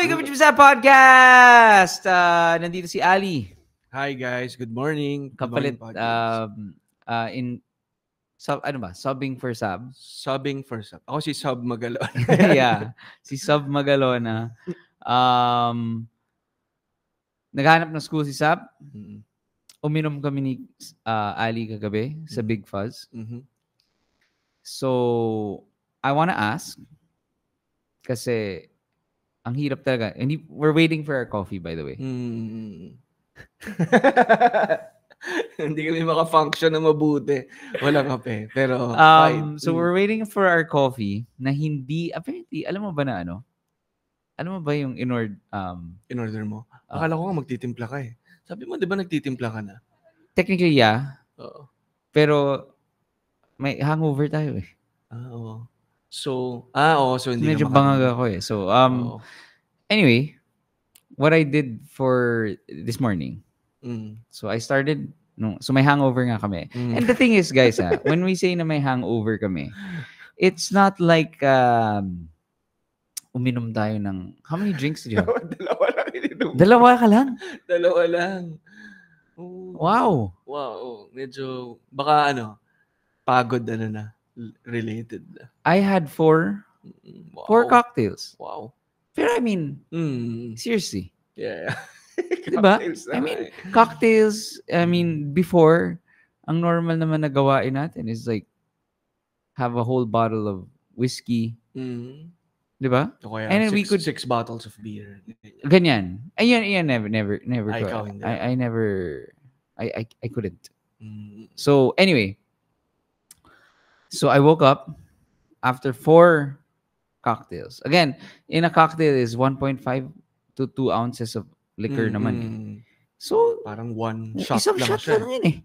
Welcome to sa podcast! Nandito si Ali. Hi guys, good morning. Good Kapalit, morning, podcast. subbing for sub. Subbing for sub. Ako si Sub Magalon. Yeah, si Sub Magalona. Naghanap ng school si Sub. Uminom kami ni Ali kagabi sa Big Fuzz. So, I wanna ask, kasi ang hirap talaga. And we're waiting for our coffee, by the way. Hindi kami maka-function na mabuti. Walang kape. Pero, so we're waiting for our coffee na hindi, apparently, alam mo ba na ano? Alam mo ba yung in-order mo? Akala ko nga magtitimpla ka eh. Sabi mo, di ba nagtitimpla ka na? Technically, yeah. Oo. Pero, may hangover tayo eh. Oo. So hindi medyo bangag ako eh. So, anyway, what I did for this morning, so I started, so may hangover nga kami. And the thing is, guys, when we say na may hangover kami, it's not like uminom tayo ng, how many drinks did you have? Dalawa lang ininom. Dalawa ka lang? Dalawa lang. Wow. Medyo, baka pagod related na. I had four cocktails. Wow. Pero I mean, seriously. Yeah. Diba? I mean, cocktails, before, ang normal naman na gawain natin is like, have a whole bottle of whiskey. Diba? Okay, and then we could 6 bottles of beer. Ganyan. Ayan, never. I couldn't. So, anyway. So, I woke up after 4 cocktails. Again, in a cocktail is 1.5 to 2 ounces of liquor naman. So, parang one shot isang lang shot siya. lang yun eh.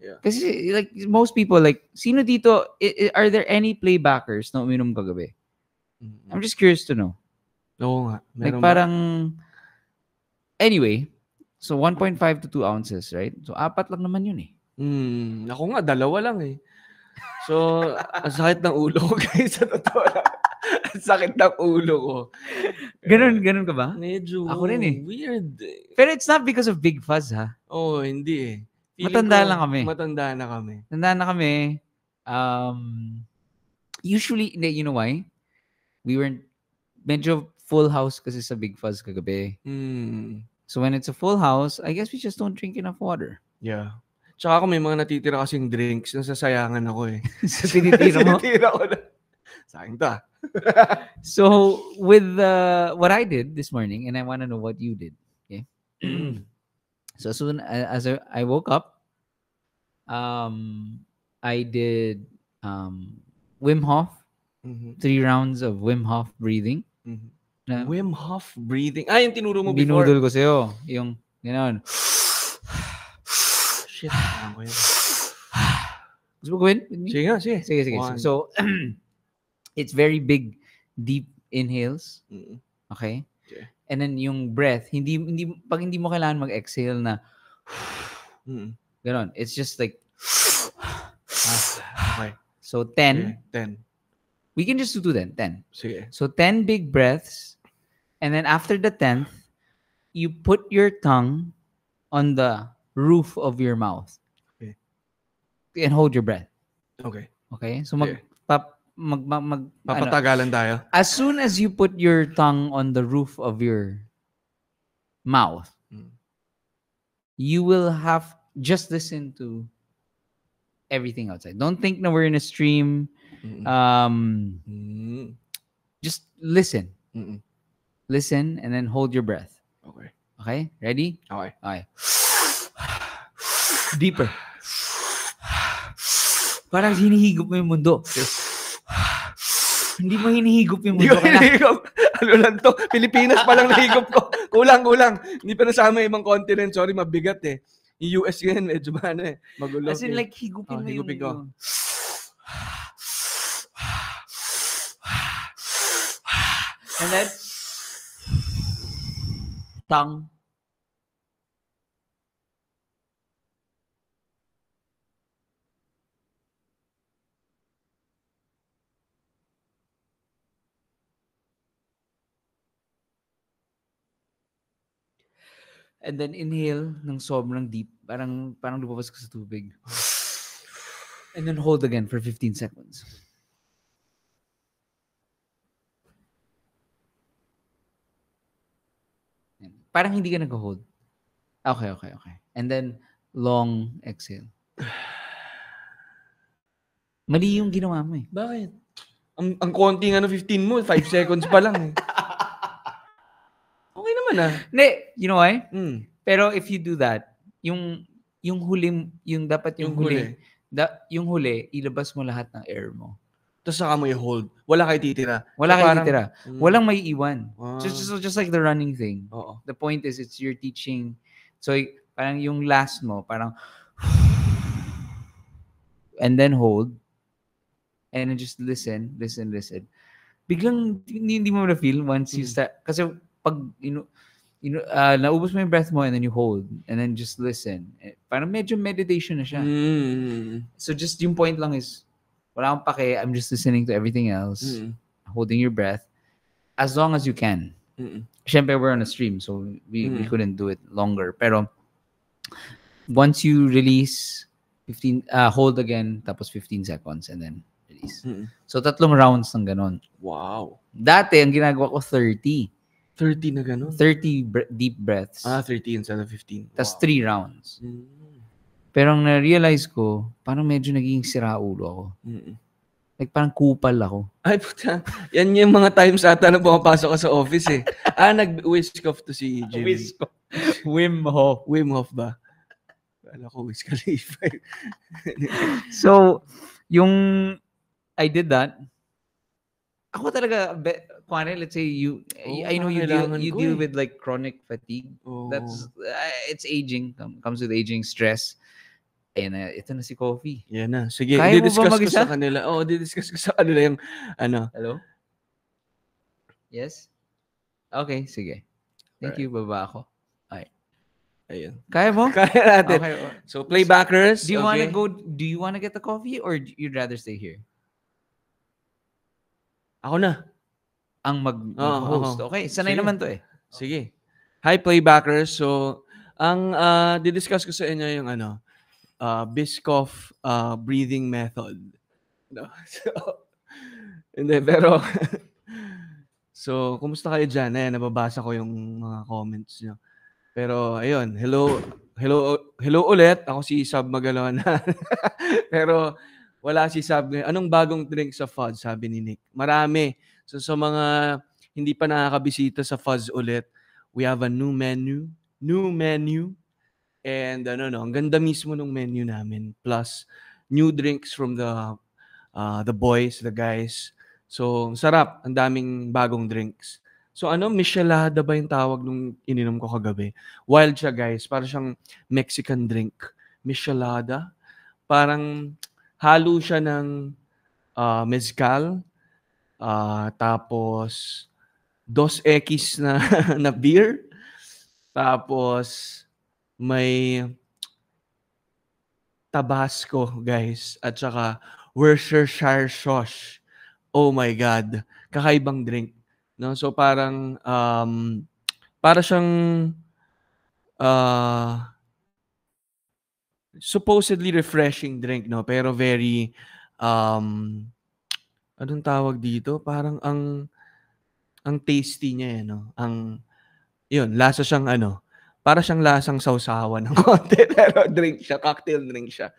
Yeah. Kasi like most people, like, sino dito, are there any playbackers na uminom kagabi? I'm just curious to know. Oo nga. Like parang, anyway, so 1.5 to 2 ounces, right? So, 4 lang naman yun eh. Ako nga, 2 lang eh. So, ang sakit ng ulo ko, guys. Sa totoo lang. Ang sakit ng ulo ko. Ganun ka ba? Medyo. Ako rin eh. Weird. Pero it's not because of Big Fuzz, ha? Oo, hindi eh. Matanda lang kami. Matanda na kami. Usually, you know why? We weren't, medyo full house kasi sa Big Fuzz kagabi. So when it's a full house, I guess we just don't drink enough water. Yeah. Tsaka ako may mga natitira kasing drinks, nasasayangan ako eh. So tinitira mo? Tinitira ko na. Sayang to. So with what I did this morning, and I want to know what you did. Okay. So as soon as I woke up, I did Wim Hof, 3 rounds of Wim Hof breathing. Wim Hof breathing. Yung tinuro mo before. Binudol ko sa'yo. Yung, gano'n. Shit. Ano ko yun? Gusto mo gawin? Sige. So, it's very big, deep inhales. Okay? And then yung breath, pag hindi mo kailangan mag-exhale na gano'n. It's just like okay. So 10. Okay, 10. We can just do 10. Sige. So 10 big breaths. And then after the 10th, you put your tongue on the roof of your mouth. Okay. And hold your breath. Okay. So papatagalan tayo. As soon as you put your tongue on the roof of your mouth, you will have just listen to everything outside. Don't think that we're in a stream. Just listen. Listen and then hold your breath. Okay? Ready? Okay. Deeper. Parang hinihigop mo yung mundo. Hindi mo hinihigop yung mundo. Ano lang to? Pilipinas pa lang nahigop ko. Kulang. Hindi pa nasama ibang continent. Sorry, mabigat eh. Yung US yan, medyo magulo. As in like, higupin mo higupin ko. And then, tongue. And then inhale ng sobrang deep. Parang lumabas ka sa tubig. And then hold again for 15 seconds. Parang hindi ka nag-hold. Okay. And then, long exhale. Mali yung ginawa mo eh. Bakit? Ang konting 15 mo, 5 seconds pa lang eh. Okay naman ah. Hindi, you know why? Pero if you do that, yung huli, yung dapat yung huli, yung huli, ilabas mo lahat ng air mo. Tapos saka mo i-hold. Wala kayo titira. Wala kayo titira. Walang may iwan. Just like the running thing. Oo. The point is, it's you're teaching. So, parang yung last mo, parang and then hold. And then just listen. Biglang hindi mo na-feel once you start. Kasi pag, naubos mo yung breath mo and then you hold. And then just listen. Parang medyo meditation na siya. So just yung point lang is, wala akong pake, I'm just listening to everything else. Holding your breath. As long as you can. Siyempre, we're on a stream, so we couldn't do it longer. Pero, once you release, hold again, tapos 15 seconds, and then release. So, 3 rounds ng ganon. Wow. Dati, ang ginagawa ko, 30. 30 na ganon? 30 deep breaths. 30 instead of 15. Tapos 3 rounds. Pero ang na-realize ko, parang medyo naging siraulo ako. Like, parang kupal ako. Ay, puta. Yan yung mga times ata na pumapasok ka sa office eh. Nag-whisk off to si Jimmy. Whisk off. Wim Hof. Wim Hof ba? Kala ko Wiz Khalifa. So, yung I did that. Ako talaga, let's say I know you deal with like chronic fatigue. That's it's aging. Comes with aging, stress. Ayan na, ito na si Coffee. Yan na. Sige, Kaya di-discuss ko sa kanila. Di-discuss ko sa kanila yung Hello? Yes? Okay, sige. Thank you, baba ako. Ayun. Kaya mo? Kaya natin. Okay. So, playbackers. Do you wanna get the coffee or you'd rather stay here? Ako na. Ang mag-host. Okay, sanay naman to eh. Sige. Hi, playbackers. So, ang di-discuss ko sa inyo yung Biscoff breathing method. No? So, hindi, pero so, kumusta kayo dyan? Nababasa ko yung mga comments nyo. Pero, ayun, hello ulit. Ako si Sab Magalona. Pero, wala si Sab. Anong bagong drink sa Fuzz? Sabi ni Nick. Marami. So, sa mga hindi pa nakakabisita sa Fuzz ulit, we have a new menu. And ang ganda mismo ng menu namin. Plus, new drinks from the boys, the guys. So, sarap. Ang daming bagong drinks. So, Michelada ba yung tawag nung ininom ko kagabi? Wild siya, guys. Parang siyang Mexican drink. Michelada. Parang halo siya ng mezcal. Tapos, 2X na beer. Tapos, may Tabasco, guys. At saka Worcestershire sauce. Oh my God. Kakaibang drink. No? So parang para siyang supposedly refreshing drink, no? Pero very anong tawag dito? Parang ang tasty niya, no? Lasa siyang para siyang lasang sausawan ng konti. Pero drink siya, cocktail drink siya.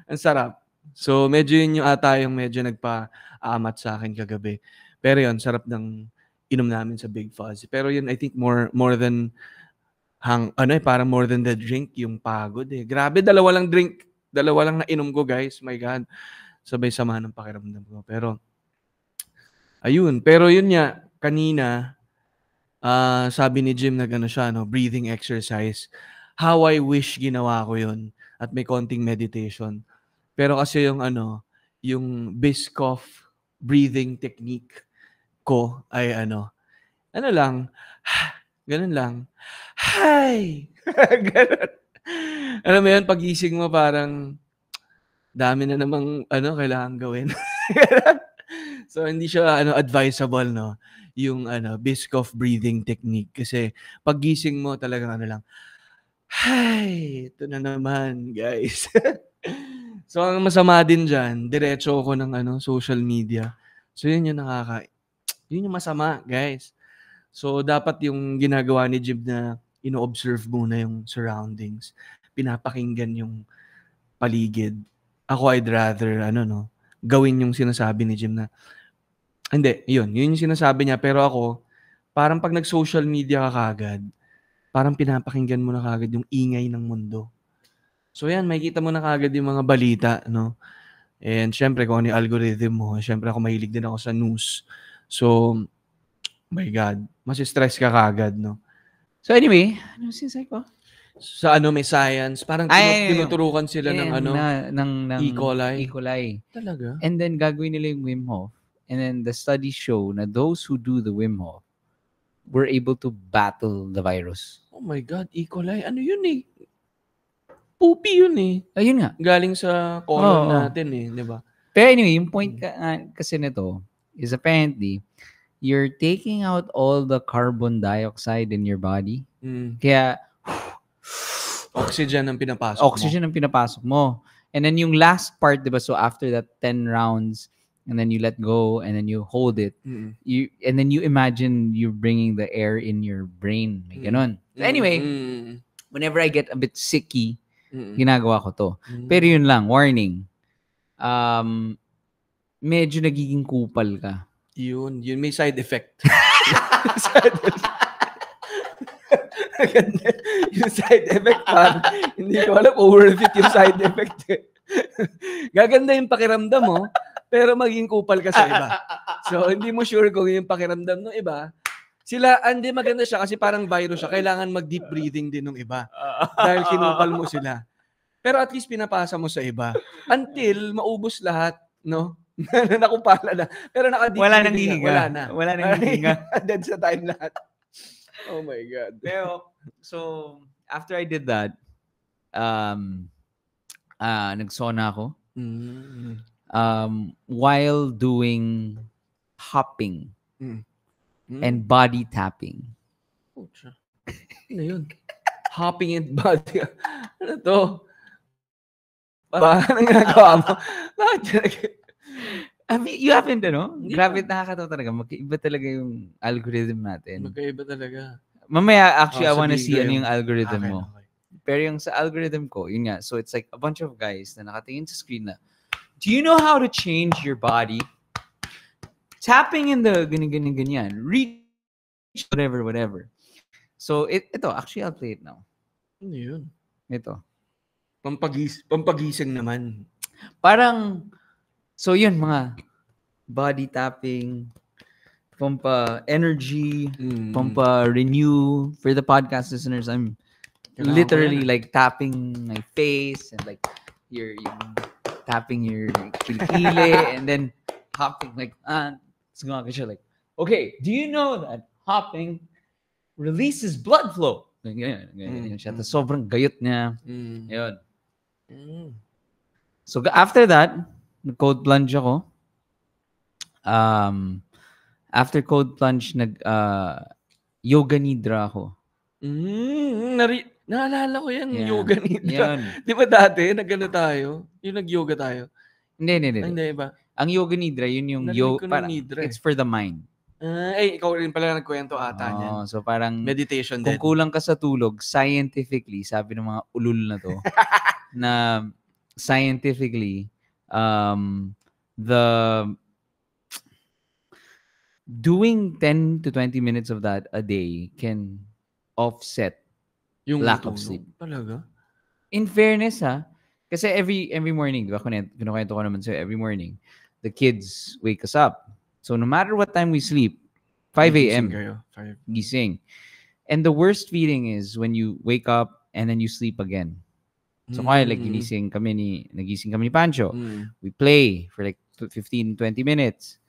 Ang sarap. So, medyo yun yung ata yung medyo nagpa-amat sa akin kagabi. Pero yun, sarap ng inom namin sa Big Fuzz. Pero yun, I think more than parang more than the drink, yung pagod eh. Grabe, dalawa lang na inom ko, guys. My God. Sabay sama ng pakiramdam ko. Pero, ayun. Pero yun nga, kanina, sabi ni Jim na siya, breathing exercise. How I wish ginawa ko yun. At may konting meditation. Pero kasi yung yung Biscoff breathing technique ko ay lang, ganun lang. Hi! Ganun. Alam mo yun, pagising mo parang dami na namang kailangan gawin. So, hindi siya advisable, no? Yung Biscoff breathing technique. Kasi pagising mo talagang lang, Ito na naman, guys. So, ang masama din dyan, diretso ako ng social media. So, yun yung yun yung masama, guys. So, dapat yung ginagawa ni Jim na ino-observe muna yung surroundings. Pinapakinggan yung paligid. Ako, I'd rather, gawin yung sinasabi ni Jim na, hindi, yun yung sinasabi niya. Pero ako, parang pag nag-social media ka kagad, parang pinapakinggan mo na kagad yung ingay ng mundo. So yan, makikita mo na kagad yung mga balita, no? And syempre, kung ano yung algorithm mo, syempre ako mahilig din ako sa news. So, my God, mas-stress ka kagad, no? So anyway, ano sinasabi ko? Sa may science, parang tinuturukan sila ng E. coli. E. coli. Talaga? And then gagawin nila yung Wim Hof. And then the studies show na those who do the Wim Hof were able to battle the virus. Oh my God, E. coli. Ano yun eh? Poopy yun eh. Ayun nga. Galing sa colon natin eh, di ba? Pero anyway, yung point kasi nito is apparently you're taking out all the carbon dioxide in your body. Kaya oxygen ang pinapasok mo. And then yung last part, diba? So after that 10 rounds, and then you let go, and then you hold it. And then you imagine you're bringing the air in your brain. May ganon. So anyway, whenever I get a bit sicky, ginagawa ko to. Pero yun lang, warning. Medyo nagiging kupal ka. Yun may side effect. Yung side effect, hindi ko alam kung worth it yung side effect. Gaganda yung pakiramdam mo, pero maging kupal ka sa iba. So, hindi mo sure kung yung pakiramdam ng iba. Hindi maganda siya kasi parang virus siya. Kailangan mag-deep breathing din ng iba. Dahil kinupal mo sila. Pero at least pinapasa mo sa iba. Until maubos lahat, no? Nakupala na. Pero naka-deep breathing. Wala nang hihinga. Dead sa time lahat. Oh my God. Pero, so, after I did that, nagsona ako. While doing hopping and body tapping. Ano yun? Hopping and body. Ano to? Paano ginagawa mo? I mean, you haven't, Grabe, nakakatawa talaga. Magkaiba talaga yung algorithm natin. Magkaiba talaga. Mamaya, actually, I wanna see ano yung algorithm mo. Okay. Pero yung sa algorithm ko, yun nga. So, it's like a bunch of guys na nakatingin sa screen na, do you know how to change your body? Tapping in the ganyan. Reach, whatever. So, ito, actually, I'll play it now. Ano yun? Ito. Pampagising naman. Parang, so yun, mga body tapping, pampa-energy, pampa-renew. For the podcast listeners, I'm literally like tapping my face and like you're tapping your kilikili and then hopping like, like, okay, do you know that hopping releases blood flow? Ganyan siya. Tapos sobrang gayot niya. Yun. So after that, nag-cold plunge ako. After cold plunge, yoga nidra ako. Naalala ko yan, yoga nidra. Di ba dati, nag-ano tayo? Yung nag-yoga tayo? Hindi ba? Ang yoga nidra, yun yung it's for the mind. Ikaw rin pala nagkwento ata niyan. So parang meditation din. Kung kulang ka sa tulog, scientifically, sabi ng mga ulul na to, na scientifically, the doing 10 to 20 minutes of that a day can offset yung lack of sleep. Talaga? In fairness, kasi every morning, diba, kinukwento ko naman sa'yo, every morning, the kids wake us up. So no matter what time we sleep, 5 a.m. gising. And the worst feeling is when you wake up and then you sleep again. So kaya like nagising kami ni Pancho. We play for like 15-20 minutes.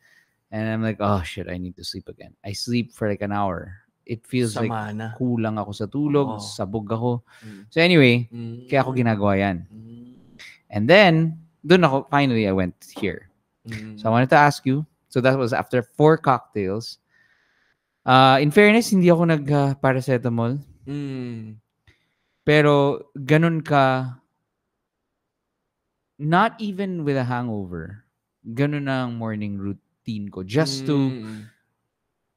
And I'm like, oh shit, I need to sleep again. I sleep for like an hour. It feels like kulang ako sa tulog, sabog ako. So anyway, kaya ako ginagawa yan. And then, finally I went here. So I wanted to ask you, so that was after 4 cocktails. In fairness, hindi ako nag-paracetamol. Pero ganun ka, not even with a hangover, ganun ang morning routine ko just to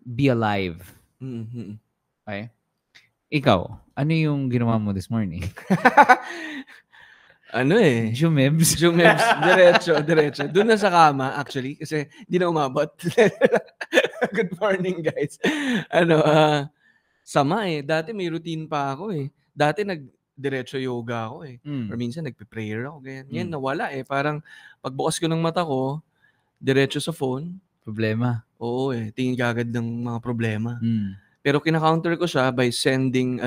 be alive. Okay? Ikaw, ano yung ginawa mo this morning? Jumebs. Diretso. Doon na sa kama, actually, kasi di na umabot. Good morning, guys. Sama Dati may routine pa ako Dati diretso yoga ako Or minsan nagpe-prayer ako, ganyan. Ngayon nawala Parang pagbukas ko ng mata ko, diretso sa phone. Problema. Oo tingin kagad ng mga problema. Pero kina-counter ko siya by sending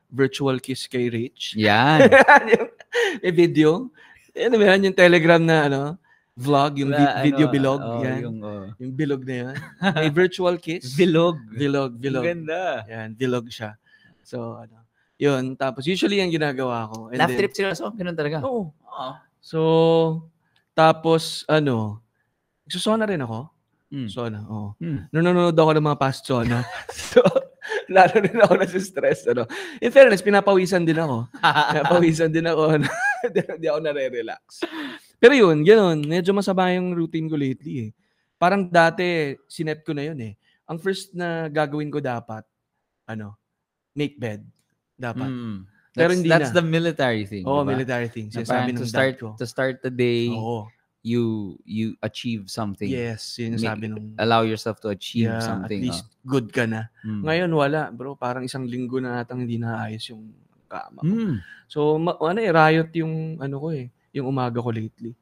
virtual kiss kay Rich. Yan. May video. Meron yung Telegram na vlog, yung video bilog. Yan. Yung bilog na yan. May virtual kiss. Bilog. Ganda. Yan, bilog siya. So, yun. Tapos, usually yung ginagawa ko. Laugh trip sila. So, ganun talaga. Oo. So, tapos, nagsusona rin ako. Sona, oo. Nanonood ako ng mga past sona. So, lalo rin ako nasi-stress. In fairness, pinapawisan din ako. Hindi ako nare-relax. Pero yun, ganoon. Medyo masama yung routine ko lately Parang dati, sinet ko na yun Ang first na gagawin ko dapat, make bed. Dapat. Pero hindi that's the military thing. Oo, military thing. Sinasabi ng dad ko. To start the day, oo. You achieve something. Yes, yun yung sabi nung... Allow yourself to achieve something. At least good ka na. Ngayon, wala. Bro, parang isang linggo na atang hindi naayos yung kama ko. So, riot yung yung umaga ko lately.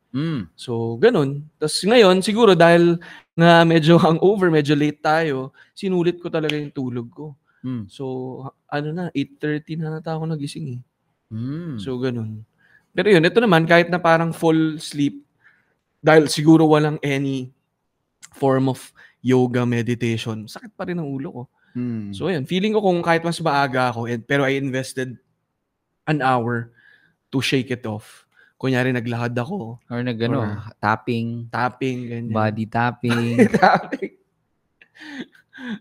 So, ganun. Tapos ngayon, siguro dahil nga medyo hangover, medyo late tayo, sinulit ko talaga yung tulog ko. So, 8:30 na nata ako nagising So, ganun. Pero yun, ito naman, kahit na parang full sleep, dahil siguro walang any form of yoga, meditation, sakit pa rin ang ulo ko. So, yun. Feeling ko kung kahit mas maaga ako, pero I invested an hour to shake it off. Kunyari, naglakad ako. Or tapping, ganyan. Body tapping.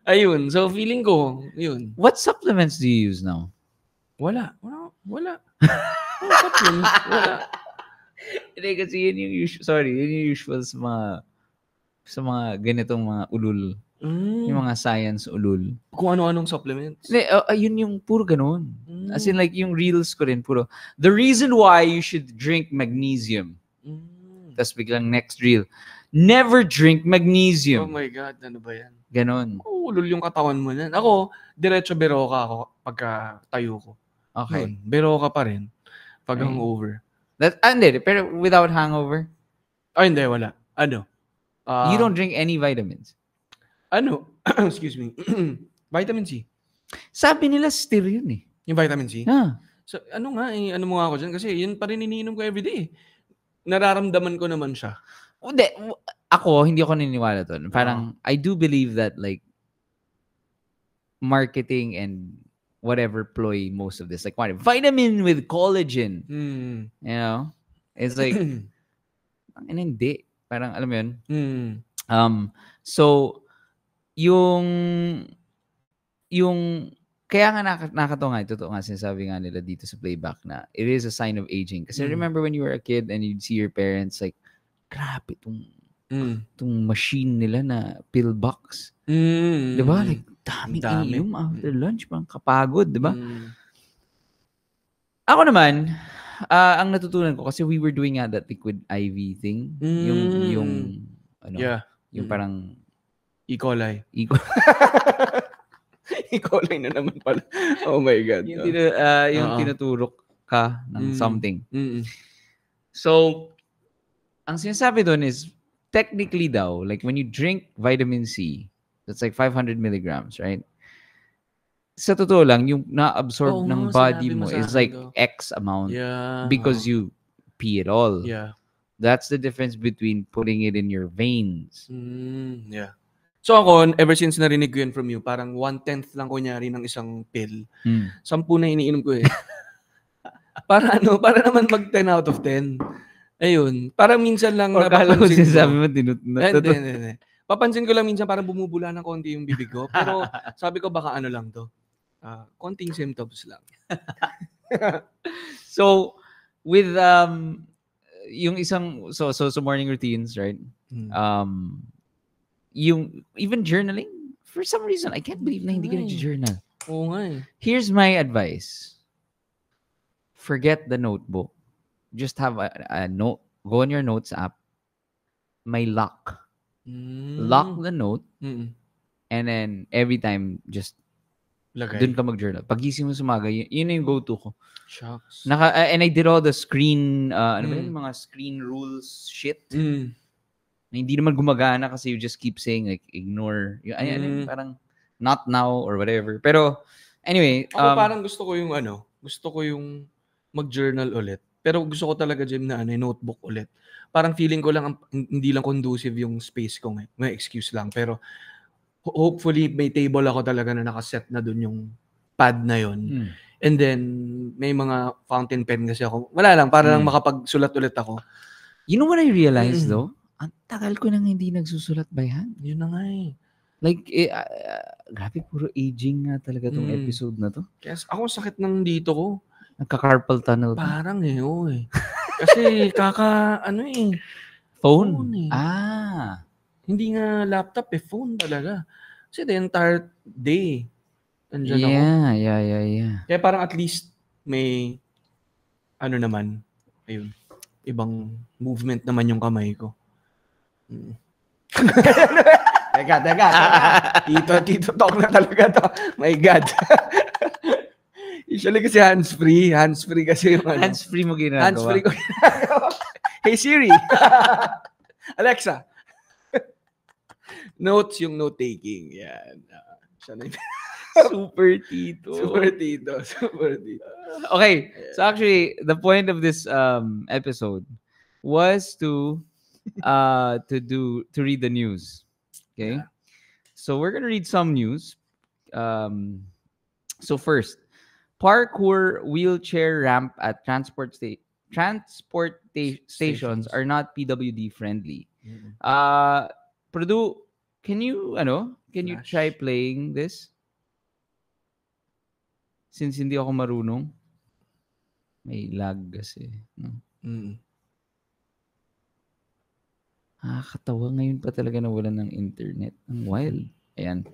Ayun. So, feeling ko, yun. What supplements do you use now? Wala. Supplements? Wala. Hindi kasi yun yung usual sa mga ganitong mga ulul. Yung mga science ulul. Kung ano-anong supplements. Hindi, yun yung puro ganun. As in like yung reels ko rin puro. The reason why you should drink magnesium. Tapos biglang next reel. Never drink magnesium. Oh my God, ano ba yan? Ganon. Ulul yung katawan mo yan. Ako, diretso beroka ako pagka tayo ko. Okay. Beroka pa rin pag hangover. Hindi, pero without hangover? Hindi, wala. You don't drink any vitamins? Excuse me. Vitamin C. Sabi nila still yun Yung vitamin C? So, ano mo nga ako dyan? Kasi yun pa rin iniinom ko everyday. Nararamdaman ko naman siya. Hindi. Hindi ako naniniwala doon. Parang, I do believe that like, marketing and whatever ploy most of this. Like, vitamin with collagen. You know? It's like, hindi. Parang, alam mo yun? So, yung kaya nga nakakatawa totoo nga sinasabi nga nila dito sa playback na it is a sign of aging. Kasi remember when you were a kid and you'd see your parents like, grabe itong machine nila na pill box. Diba? Like, daming iniinom after lunch. Parang kapagod, diba? Ako naman, ang natutunan ko, kasi we were doing that liquid IV thing. Yung parang E. coli. E. coli na naman pala. Oh my God. Yung tinuturok ka ng something. So, ang sinasabi doon is, technically daw, like when you drink vitamin C, that's like 500 milligrams, right? Sa totoo lang, yung na-absorb ng body mo is like X amount because you pee it all. Yeah. That's the difference between putting it in your veins. Yeah. So ako, ever since narinig ko yun from you, parang 1/10 lang kunyari ng isang pill. 10 na iniinom ko Para naman mag 10 out of 10. Ayun. Parang minsan lang napapansin ko. Sabi mo, Hindi. Papansin ko lang minsan parang bumubula ng konti yung bibig ko. Pero sabi ko baka lang to. Konting symptoms lang. So, with yung isang so morning routines, right? Yung even journaling, for some reason, I can't believe na hindi ka nag-journal. Oo nga eh. Here's my advice. Forget the notebook. Just have a note. Go on your notes app. May lock. Lock the note. And then, every time, just dun ka mag-journal. Pagising mo sa umaga, yun na yung go-to ko. Shucks. And I did all the screen, ano ba yun, mga screen rules shit. Na hindi naman gumagana kasi you just keep saying, like, ignore. Parang, not now or whatever. Pero, anyway. Ako parang gusto ko yung mag-journal ulit. Pero gusto ko talaga, Jim, na notebook ulit. Parang feeling ko lang, hindi lang conducive yung space ko. May excuse lang. Pero, hopefully, may table ako talaga na nakaset na dun yung pad na yun. And then, may mga fountain pen kasi ako. Wala lang, para lang makapagsulat ulit ako. You know what I realized though? Ang tagal ko nang hindi nagsusulat by hand. Yun na nga eh. Like, grabe, puro aging nga talaga tong episode na to. Yes, ako sakit ng dito ko. Nagka-carpal tunnel. Parang Kasi Phone eh. Hindi nga laptop phone talaga. Kasi the entire day, nandiyan ako. Yeah. Kaya parang at least may, naman, ayun, ibang movement naman yung kamay ko. Teka. Tito talk na talaga to. My God. Usually kasi hands-free kasi yung Hands-free mo ginagawa. Hands-free ko ginagawa. Hey Siri. Alexa. Notes yung note-taking. Yan. Siya na Super tito. Okay. So actually, the point of this episode was to read the news. Okay. Yeah. So we're gonna read some news. So first, parkour wheelchair ramp at transport stations are not PWD friendly. Purdue, can you try playing this? Since hindi ako marunong. May lag kasi. No? Katawa ngayon pa talaga nawalan ng internet. Ang wild. Ayan.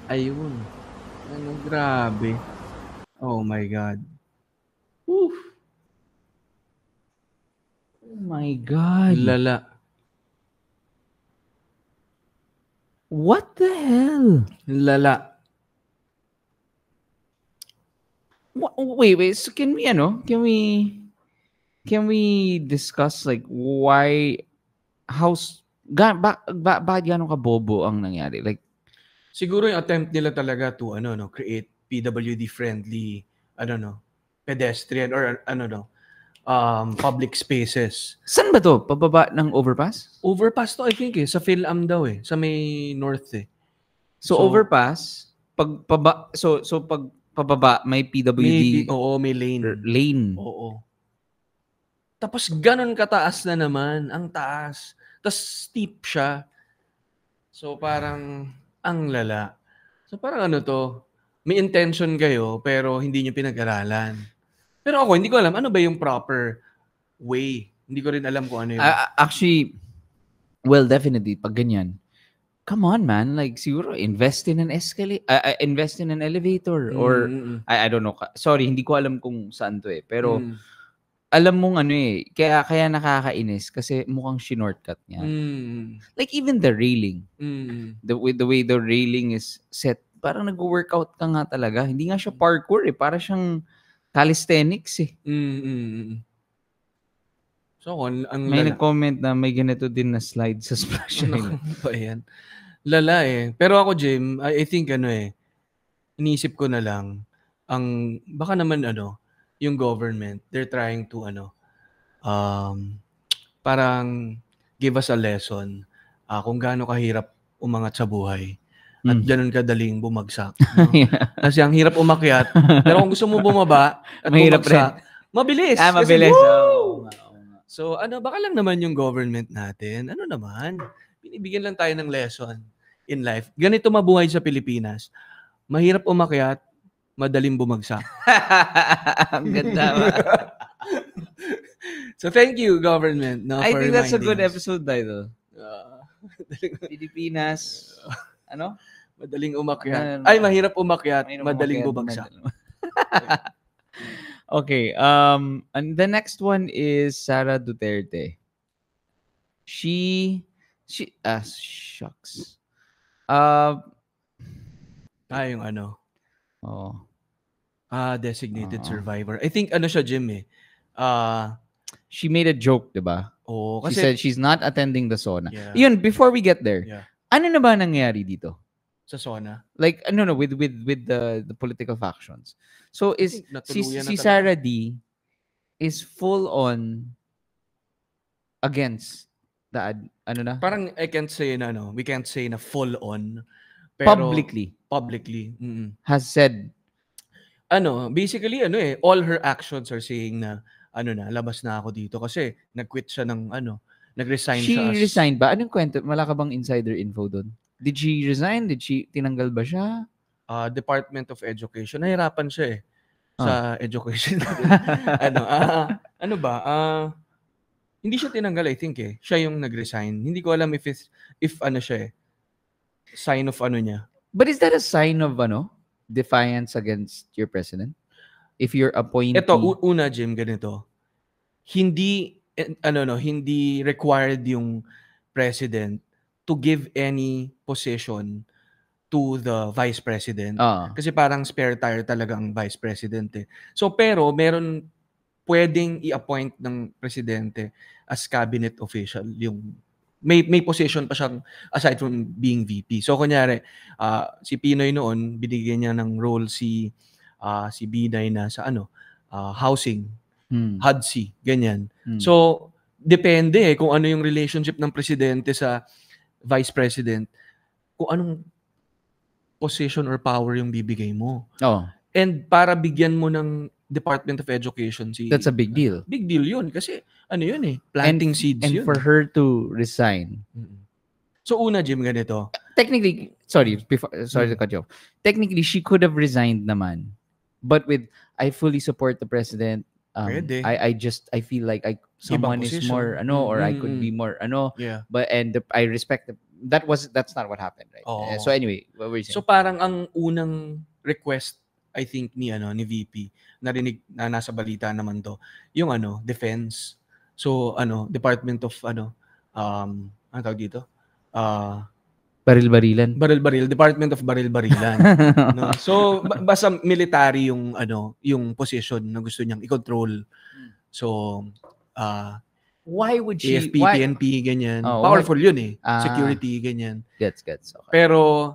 Ayun. Grabe. Oh my God. Oof. Oh my God. Lala. What the hell? Lala. Wait. So can we discuss like why, bakit gano'ng kabobo ang nangyari? Like, siguro yung attempt nila talaga to create PWD friendly pedestrian or public spaces. Saan ba to? Pababa ng overpass? Overpass to I think sa PhilAm daw sa may north So overpass, pag pababa may PWD. May lane. Oo. Tapos ganun kataas na naman, ang taas. Tapos steep siya. So parang ang lala. So parang may intention kayo pero hindi nyo pinag-aralan. Pero ako, hindi ko alam ano ba yung proper way. Hindi ko rin alam kung ano yun. Actually, well, definitely, pag ganyan, come on, man. Like, siguro, invest in an elevator. Or, I don't know. Sorry, hindi ko alam kung saan to Pero, alam mong kaya nakakainis kasi mukhang shinortcut niya. Like, even the railing. The way the railing is set, parang nag-workout ka nga talaga. Hindi nga siya parkour Para siyang calisthenics So, may nag-comment na may ganito din na slide sa Splash Island. Yan. Lala Pero ako, Jim, I think iniisip ko na lang, baka naman yung government, they're trying to parang give us a lesson kung gaano kahirap umangat sa buhay. At ganun kadaling bumagsak. No? Yeah. Kasi ang hirap umakyat. Pero kung gusto mo bumaba at mahirap bumagsak, mabilis. Mabilis. So, baka lang naman yung government natin. Binibigyan lang tayo ng lesson in life. Ganito mabuhay sa Pilipinas. Mahirap umakyat, madaling bumagsak. Ang ganda. So thank you, government. No, I for think that's a reminding good us. episode, Idol. Pilipinas, ano? Madaling umakyat. Ay, mahirap umakyat, madaling bumagsak. Okay, and the next one is Sara Duterte. She shucks. Yung ano. Oh. Designated survivor. I think ano siya, Jim eh. She made a joke, diba? Oh, she said she's not attending the SONA. Yeah. Yun, before we get there, ano na ba nangyari dito? Sa SONA? Like, no, with the political factions. So, si Sara D is full on against the, ano na? Parang I can't say na, we can't say na full on. Pero publicly. Has said, basically, all her actions are saying na, labas na ako dito kasi nag-quit siya ng, nag-resign siya. She resigned ba? Anong kwento? Wala ka bang insider info doon? Did she resign? Tinanggal ba siya? Department of Education. Nahirapan siya sa education. Hindi siya tinanggal, I think Siya yung nag-resign. Hindi ko alam if ano siya sign of ano niya. But is that a sign of defiance against your president? If you're appointed. Ito, una, Jim, ganito. Hindi required yung president to give any position to the vice president. Kasi parang spare tire talaga ang vice president So, pero meron pwedeng i-appoint ng presidente as cabinet official. Yung may position pa siyang aside from being VP. So, kunyari, si Pinoy noon, binigyan niya ng role si Binay na sa housing, HUD-C, ganyan. So, depende kung ano yung relationship ng presidente sa vice president, kung anong position or power yung bibigay mo. And para bigyan mo ng Department of Education that's a big deal. Big deal yun kasi planting seeds and yun. For her to resign. So una, Jim, ganito. Technically, sorry to cut you off. Technically, she could have resigned naman. But I fully support the president. I feel like someone is more or I could be more but I respect that's not what happened, right? So anyway, what were you saying? So parang ang unang request I think ni VP narinig na nasa balita naman to yung defense. So Department of ano tawag dito? Baril-barilan. Department of Baril-barilan. No? So basta military yung yung position na gusto niyang i-control. So why would she AFP, PNP ganyan. Powerful yun security ganyan. Gets. Okay. Pero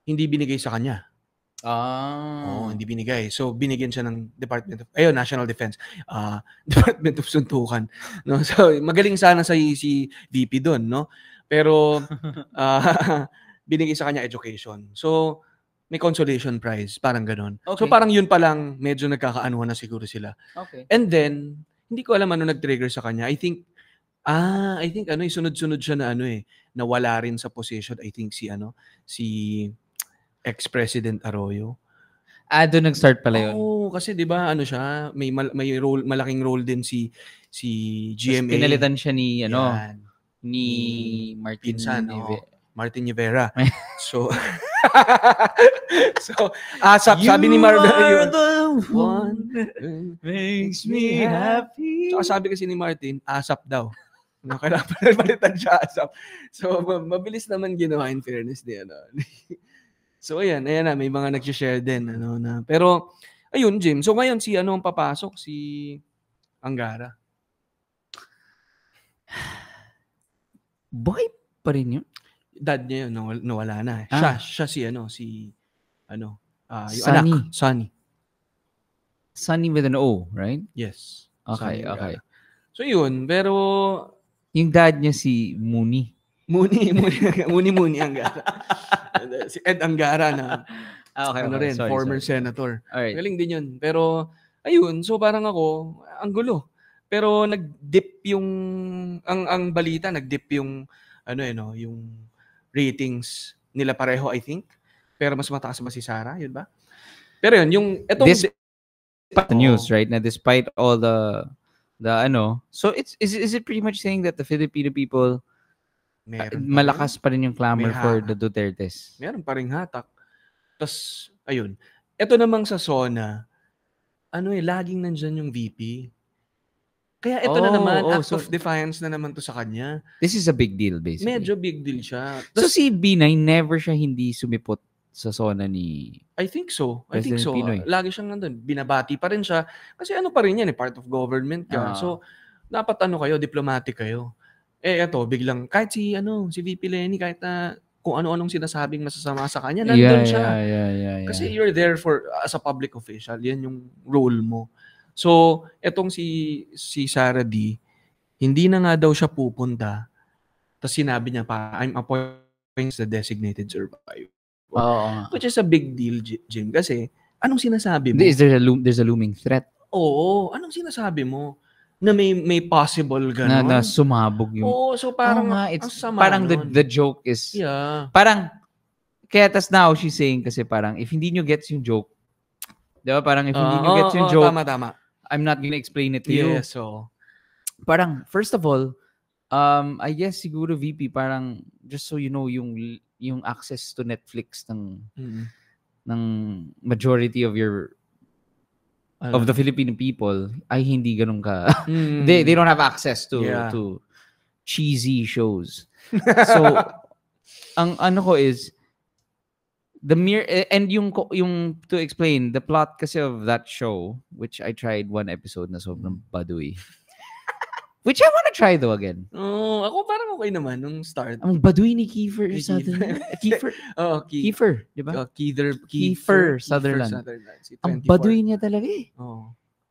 hindi binigay sa kanya. Hindi binigay. So binigyan siya ng Department of National Defense. Department of Suntukan. No? So magaling sana si VP doon, no? Pero binigay sa kanya education. So may consolation prize, parang ganon. Okay. So parang yun pa lang medyo nagkakaanuhan na siguro sila. Okay. And then hindi ko alam ano nag-trigger sa kanya. I think sunod-sunod siya na na wala rin sa position. I think si ex-President Arroyo. Doon nag-start pala yun. Kasi 'di ba siya, may role, malaking role din si GMA. Pinalitan siya ni ni Martin Pinsan, Martin Rivera. So asap, sabi ni Marvin, the one makes me happy. So sabi kasi ni Martin, asap daw. Kailangan palitan siya asap. So mabilis naman ginawa in fairness niya. So ayan na, may mga nag-share din na. Pero ayun, Jim. So ngayon si ang papasok, si Angara. Boy pa rin yun? Dad niya yun, nawala na. Siya si yung Sunny. anak, Sunny. Sunny with an O, right? Yes. Okay. So yun, pero yung dad niya si Muni Angara. Si Ed Angara na rin, former senator. Alright. Galing din yun. Pero ayun, so parang ako, ang gulo. Pero nag-dip yung ang balita, nag-dip yung yung ratings nila pareho, I think. Pero mas mataas ba si Sara? Yun ba? Pero yun, yung etong Despite the news, right? Na despite all the so is it pretty much saying that the Filipino people malakas pa rin yung clamor for the Dutertes? Meron pa ring hatak. Tapos, ayun. Ito namang sa SONA, laging nandyan yung VP. Kaya ito na naman, act of defiance na naman to sa kanya. This is a big deal, basically. Medyo big deal siya. So si B9, never siya hindi sumipot sa SONA ni I think so. President Pinoy. Lagi siyang nandun. Binabati pa rin siya. Kasi pa rin yan, part of government ka. So, dapat kayo, diplomatic kayo. Eto, biglang, kahit si VP Lenny, kahit na kung ano-anong sinasabing masasama sa kanya, nandun siya. Yeah. Kasi you're there as a public official. Yan yung role mo. So, etong si Sara D, hindi na nga daw siya pupunta. Tapos sinabi niya pa, I'm appointing the designated survivor. Which is a big deal, Jim. Kasi, anong sinasabi mo? There's a looming threat. Oo. Anong sinasabi mo? Na may possible gano'n? Na sumabog yung... Oo. So, parang, parang the joke is... Yeah. Parang, kaya tas now she's saying kasi parang, if hindi nyo gets yung joke, diba? Parang, if hindi nyo gets yung joke, tama. I'm not gonna explain it to you. Yeah, so... Parang, first of all, I guess siguro VP, parang, just so you know, yung access to Netflix ng majority of the Filipino people ay hindi ganun ka. They don't have access to cheesy shows. So ang ko is the mere and yung to explain the plot kasi of that show, which I tried one episode na sobrang baduy. Which I want to try though again. Ako parang okay naman nung start. Ang baduy ni Kiefer Sutherland. Kiefer, di ba? Kiefer Sutherland. Ang baduy niya talaga eh.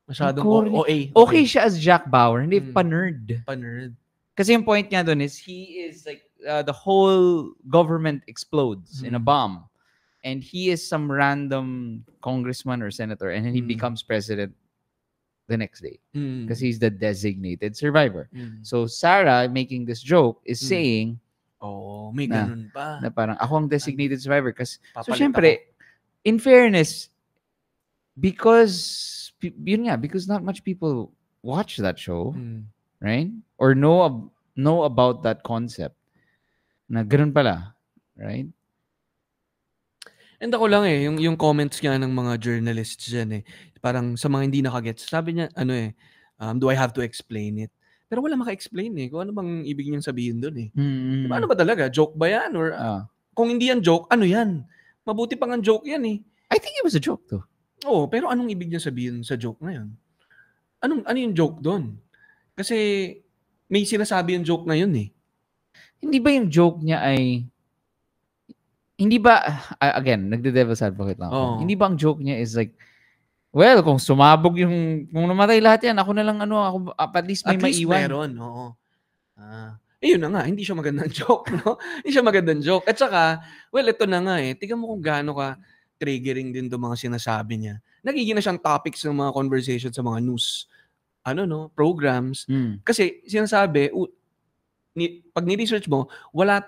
Masyadong OA. Okay siya as Jack Bauer, hindi pa-nerd. Pa-nerd. Kasi yung point niya doon is he is like the whole government explodes in a bomb. And he is some random congressman or senator and then he becomes president the next day because he's the designated survivor. So Sarah making this joke is saying, may ganun pa. Na parang ako ang designated survivor kasi so syempre in fairness because not much people watch that show, right? Or know about that concept. Na ganun pala, right? And ako lang yung comments nga ng mga journalists dyan parang sa mga hindi nakagets. Sabi niya, do I have to explain it? Pero wala maka-explain kung ano bang ibig niyang sabihin doon Diba, ano ba talaga? Joke ba yan? Or kung hindi yan joke, ano yan? Mabuti pang ang joke yan I think it was a joke though. Oo, pero anong ibig niya sabihin sa joke na yan? Ano yung joke doon? Kasi may sinasabi yung joke na yun Hindi ba yung joke niya ay hindi ba, again, nagde-devil's advocate lang ako. Hindi ba ang joke niya is like, well, kung sumabog kung namatay lahat yan, ako na lang ako, at least may maiwan. At least meron, oo. Yun na nga, hindi siya magandang joke, no? Hindi siya magandang joke. At saka, well, ito na nga tingnan mo kung gaano ka triggering din itong mga sinasabi niya. Nagiging na siyang topics ng mga conversation sa mga news, programs. Kasi sinasabi, pag ni-research mo, wala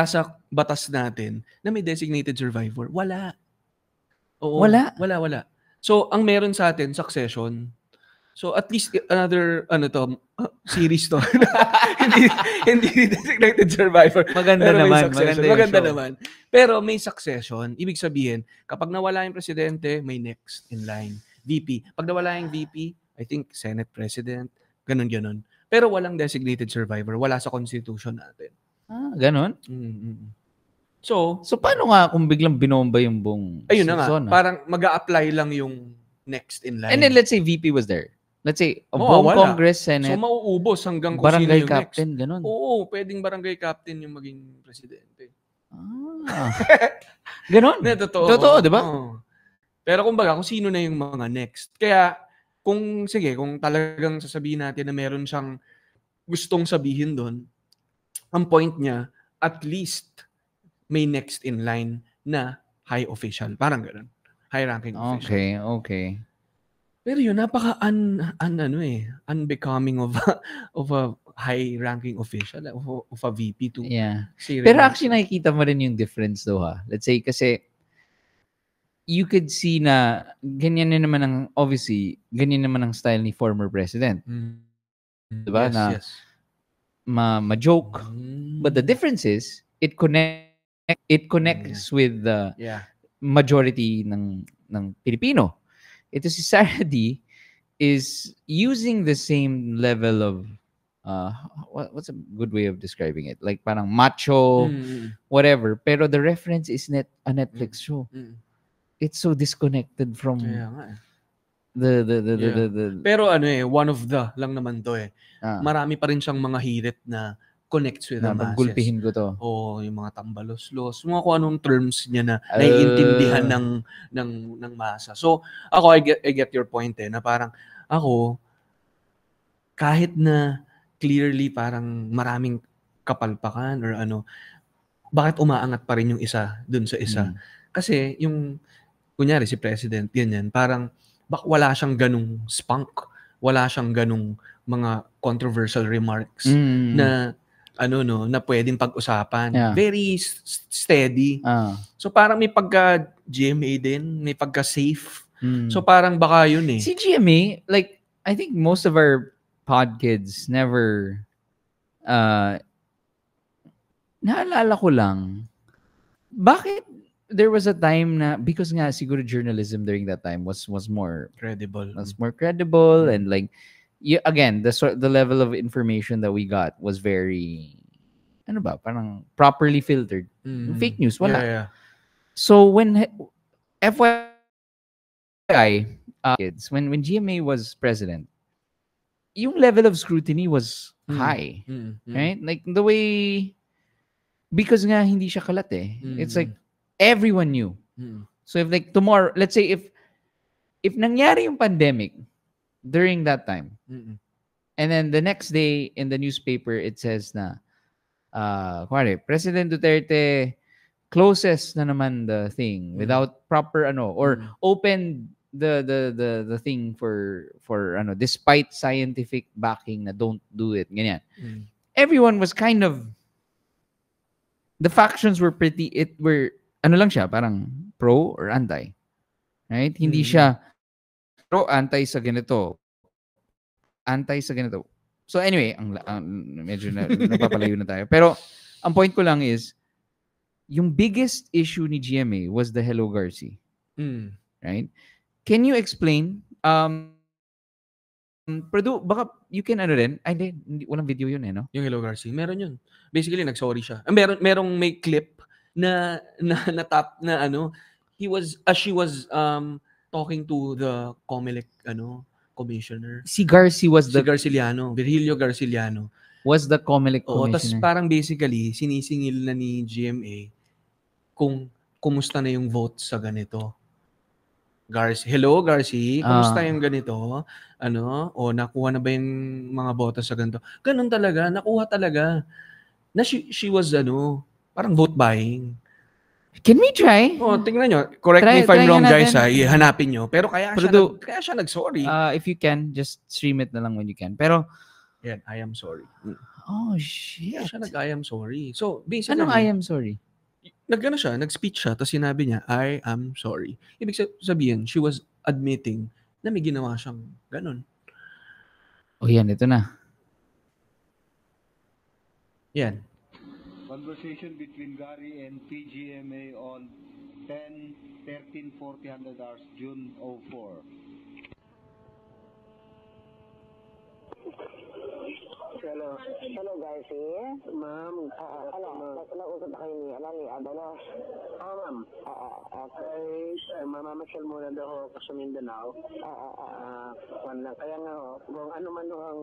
sa batas natin na may designated survivor. Wala. Oo. Wala. So, ang meron sa atin, succession. So, at least another, series to. hindi designated survivor. Maganda naman. Pero may succession. Ibig sabihin, kapag nawala yung presidente, may next in line. VP. Pag nawala yung VP, I think Senate President, ganun. Pero walang designated survivor. Wala sa constitution natin. Ganon? So paano nga kung biglang binomba yung buong ayun na nga, parang mag-a-apply lang yung next in line. And then let's say VP was there. Let's say, buong Congress, Senate. So mauubos hanggang kung barangay sino yung captain, next. ganon. Oo, pwedeng barangay captain yung maging presidente. Ganon? Totoo, di ba? Pero kumbaga, kung sino na yung mga next. Kaya, kung talagang sasabihin natin na meron siyang gustong sabihin doon, ang point niya, at least may next in line na high official. Parang gano'n. High-ranking official. Okay. Pero yun, napaka unbecoming of a high-ranking official, of a VP to say Pero remarks. actually, nakikita mo rin yung difference though ha. Let's say, kasi you could see na ganyan na naman ang, obviously, ganyan naman ang style ni former president. Diba? Yes, Na yes. ma-joke. But the difference is, it connects with the majority ng Pilipino. Ito si Sarah D is using the same level of what's a good way of describing it? Like parang macho, whatever. Pero the reference is a Netflix show. It's so disconnected from the Pero one of the lang naman to marami pa rin siyang mga hirit na connects with the masses. Gulpihin ko to. Yung mga tambalos-los, mga kung anong terms niya na naiintindihan ng masa. So, ako, I get your point na parang ako, kahit na clearly parang maraming kapalpakan or bakit umaangat pa rin yung isa dun sa isa? Kasi yung, kunyari si President, ganyan, parang wala siyang ganung spunk, wala siyang ganung mga controversial remarks na na pwedeng pag-usapan. Very steady. So parang may pagka GMA din, may pagka safe. So parang baka yun Si GMA, like I think most of our pod kids never naalala ko lang, bakit there was a time na, because nga siguro journalism during that time was more credible. And like again, the level of information that we got was very parang properly filtered. Fake news, wala. So when FYI kids, when GMA was president, yung level of scrutiny was high. Right? Like the way, because nga hindi siya kalat it's like everyone knew. So if like tomorrow, let's say if nangyari yung pandemic during that time, and then the next day in the newspaper it says na President Duterte closes na naman the thing without proper or opened the thing for despite scientific backing na don't do it, ganyan. Everyone was kind of, the factions were lang siya, parang pro or anti. Right? Hindi siya pro, anti sa ganito. So anyway, medyo napapalayo na tayo. Pero ang point ko lang is, yung biggest issue ni GMA was the Hello Garci. Right? Can you explain? Baka you can rin. Ay, hindi, walang video yun no? Yung Hello Garci, meron yun. Basically, nag-sorry siya. Merong may clip na tap na she was talking to the COMELEC commissioner. Si Garci was si Garciliano, Virgilio Garciliano. Was the COMELEC commissioner. Tapos parang basically, sinisingil na ni GMA kung kumusta na yung vote sa ganito. Hello, Garci, kumusta yung ganito? Nakuha na ba yung mga boto sa ganito? Ganun talaga, nakuha talaga. Na she was parang vote buying. Can we try? Tingnan nyo. Correct me if I'm wrong, guys. Hanapin nyo. Pero kaya siya nag-sorry. If you can, just stream it na lang when you can. Pero, yan, I am sorry. Oh, shit. Kaya siya I am sorry. So, basically, anong I am sorry? Nag-speech siya, tapos sinabi niya, I am sorry. Ibig sabihin, she was admitting na may ginawa siyang ganun. Yan, ito na. Yan. Conversation between Gary and PGMA on 10/13/40 hours, June 04. Hello guys, ma'am. Nag-usap na kayo ni Adalos. Ma'am. Okay. Mamamasyal muna daw ako sa Mindanao. Kaya nga kung ano man ang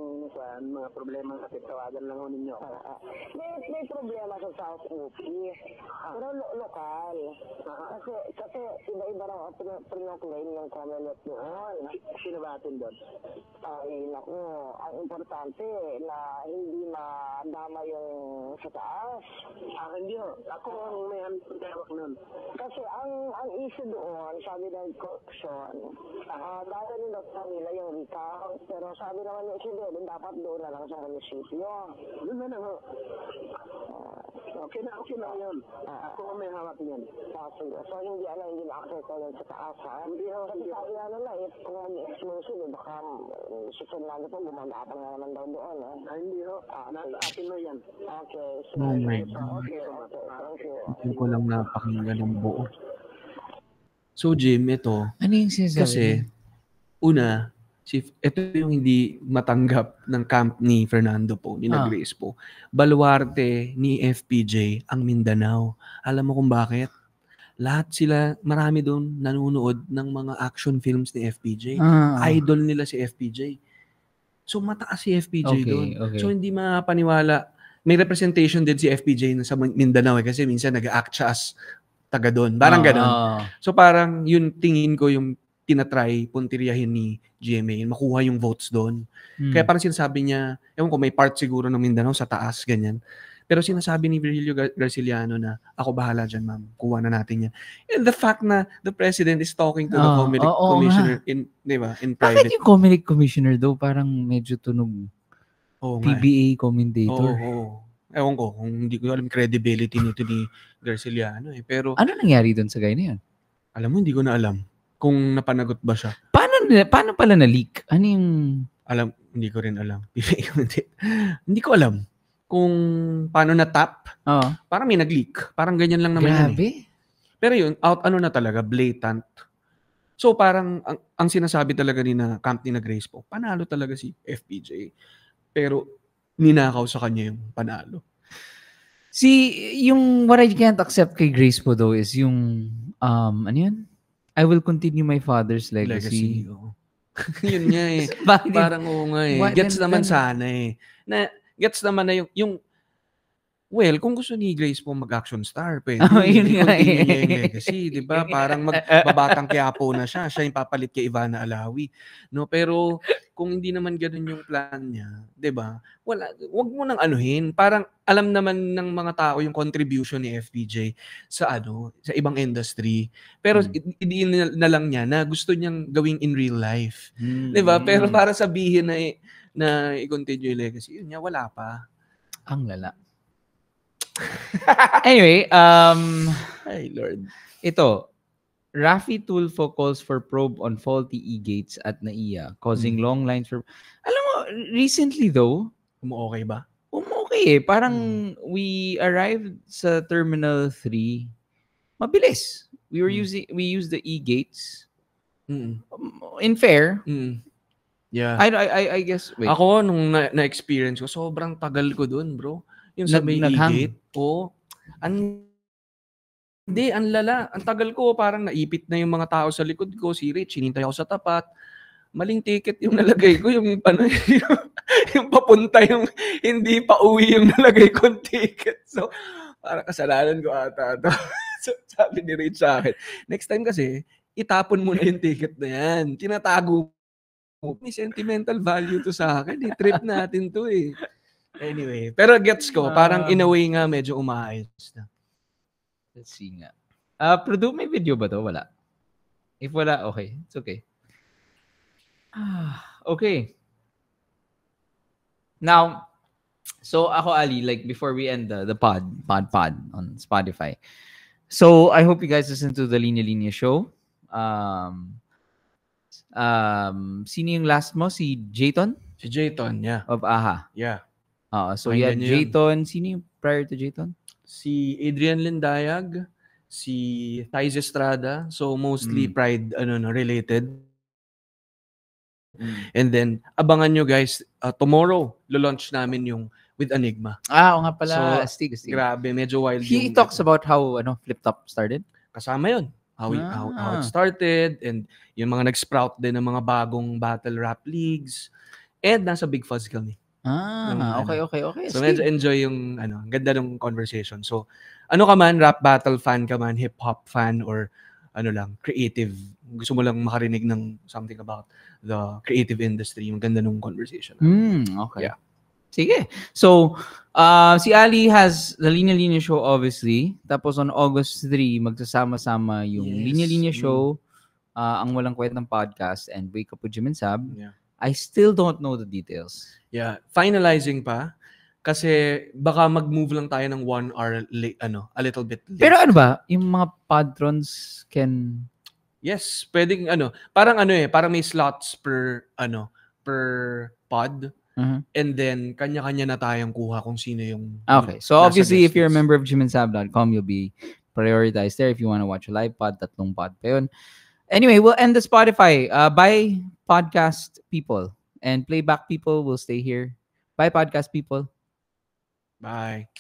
mga problema kasi tawagan lang ho ninyo. May problema sa South UP. Pero lokal. Kasi iba-iba raw pinaklaim ng COMELEC noon. Sino ba atin doon? Naku, ang importante na hindi madama yung sa taas. Hindi ho. Ako ang may hawak nun. Kasi ang issue doon, sabi ng Sean, dadalhin daw sa nila yung recount, pero sabi naman ni Isidro, dapat doon na lang sa munisipyo. Doon na lang, ho. Okay na yun. Ako may hawak niyan. So, hindi na-access ko yan sa taas, ha? Hindi ho. Sabi na lang, kung may exclusive, baka si Fernando po, bumandapan na naman daw doon, ha? Hindi ho. Nasa atin mo yan. Okay. Oh my God. Okay. Thank you. Hindi ko lang napakinggan ng buo. So, Jim, ito, Ano yung sinasabi? kasi, una, ito yung hindi matanggap ng camp ni Fernando po, ni Grace po. Baluarte ni FPJ ang Mindanao. Alam mo kung bakit? Lahat sila, marami doon nanonood ng mga action films ni FPJ. Idol nila si FPJ. So, mataas si FPJ doon. Okay. So, hindi mapaniwala. May representation din si FPJ sa Mindanao kasi minsan nag-act siya as taga doon. Parang ganun. So, parang yun tingin ko yung tinatry puntiryahin ni GMA, makuha yung votes doon. Kaya parang sinasabi niya, ewan ko, may part siguro ng Mindanao sa taas, ganyan. Pero sinasabi ni Virgilio Garciliano na, ako bahala dyan, ma'am. Kuha na natin yan. And the fact na the president is talking to the Comelec commissioner in, di ba, in private. Bakit yung Comelec commissioner daw parang medyo tunog PBA commentator? Ewan ko, kung hindi ko alam credibility nito ni Garciliano. Pero, ano nangyari doon sa guy na yan? Alam mo, hindi ko na alam kung napanagot ba siya. Paano pala na-leak? Ano yung... Hindi ko rin alam. Hindi ko alam kung paano na-tap. Parang may nag-leak. Parang ganyan lang naman. Grabe. Pero yun, na talaga, blatant. So parang, ang sinasabi talaga ni na camp ni na Grace po, panalo talaga si FPJ. Pero, ninakaw sa kanya yung panalo. Yung what I can't accept kay Grace po though is yung, ano yun? I will continue my father's legacy. Yun nga eh. Parang nga eh. Gets naman sana eh. Gets naman na yung well, kung gusto ni Grace po mag-action star, pwede. Yun nga continue niya yung legacy, di ba? Parang magbabatang Quiapo na siya. Siya yung papalit kay Ivana Alawi. No, pero kung hindi naman ganoon yung plan niya, di ba? Wag mo nang anuhin. Parang alam naman ng mga tao yung contribution ni FPJ sa sa ibang industry. Pero hindi na lang niya na gusto niyang gawing in real life. Di ba? Pero para sabihin na i-continue yung legacy, yun niya, wala pa. Ang lala. Anyway, ay Lord. Ito, Raffy Tulfo calls for probe on faulty e-gates at NAIA, causing long lines for... Alam mo, recently though, okay ba? Okay eh. Parang we arrived sa Terminal 3. Mabilis. We used the e-gates. In fair. Yeah. I guess, wait. Ako, nung na-experience ko, sobrang tagal ko dun, bro. Yung sa may e-gate. Hindi, ang lala. Ang tagal ko, parang naipit na yung mga tao sa likod ko. Si Rich, hinintay ako sa tapat. Maling ticket yung nalagay ko. Yung papunta, yung hindi pa uwi yung nalagay kong ticket. So, parang kasalanan ko ata. So, sabi ni Rich sa akin, next time kasi, itapon mo na yung ticket na yan. Tinatago mo. May sentimental value to sa akin. Trip natin to eh. Anyway, pero gets ko, parang in a way nga medyo umaayos na. Let's see nga. Produ, may video ba to? Wala. If wala, okay. It's okay. Okay. Now, so ako, Ali, like before we end the pod on Spotify. So, I hope you guys listen to the Linya Linya show. Sino yung last mo? Si Jayton? Si Jayton, yeah. Of AHA. Yeah. So yeah, Jayton. Sino yung prior to Jayton? Si Adrian Lindayag, si Thais Estrada. So mostly Pride related. And then abangan nyo guys, tomorrow launch namin yung with Enigma. Oo nga pala. So, Astig. Grabe, medyo wild. He talks about how Flip Top started. Kasama yun. How it started and yung mga nag-sprout din ng mga bagong battle rap leagues. And nasa Big Fuzz kami. Okay. So medyo enjoy yung ganda ng conversation. So ka man, rap battle fan ka man, hip hop fan or creative, gusto mo lang makarinig ng something about the creative industry, yung ganda ng conversation. Okay. Yeah. Sige. So si Ali has the Linya Linya show obviously. Tapos on August 3 magsasama-sama yung Linya Linya show ang Walang Kwentang Podcast and Wake Up with Jim and Sab. Yeah. I still don't know the details. Yeah, finalizing pa kasi baka mag-move lang tayo ng 1 hour late, a little bit late. Pero ano ba, yung mga patrons can... Yes, pwedeng parang parang may slots per pod. Mhm. And then kanya-kanya na tayong kuha kung sino yung Okay, so nasa obviously if guest you're a list. member of jimandsab.com, you'll be prioritized there if you want to watch a live pod, 3 pod pa yun. Anyway, we'll end the Spotify. Bye, podcast people. And playback people will stay here. Bye, podcast people. Bye.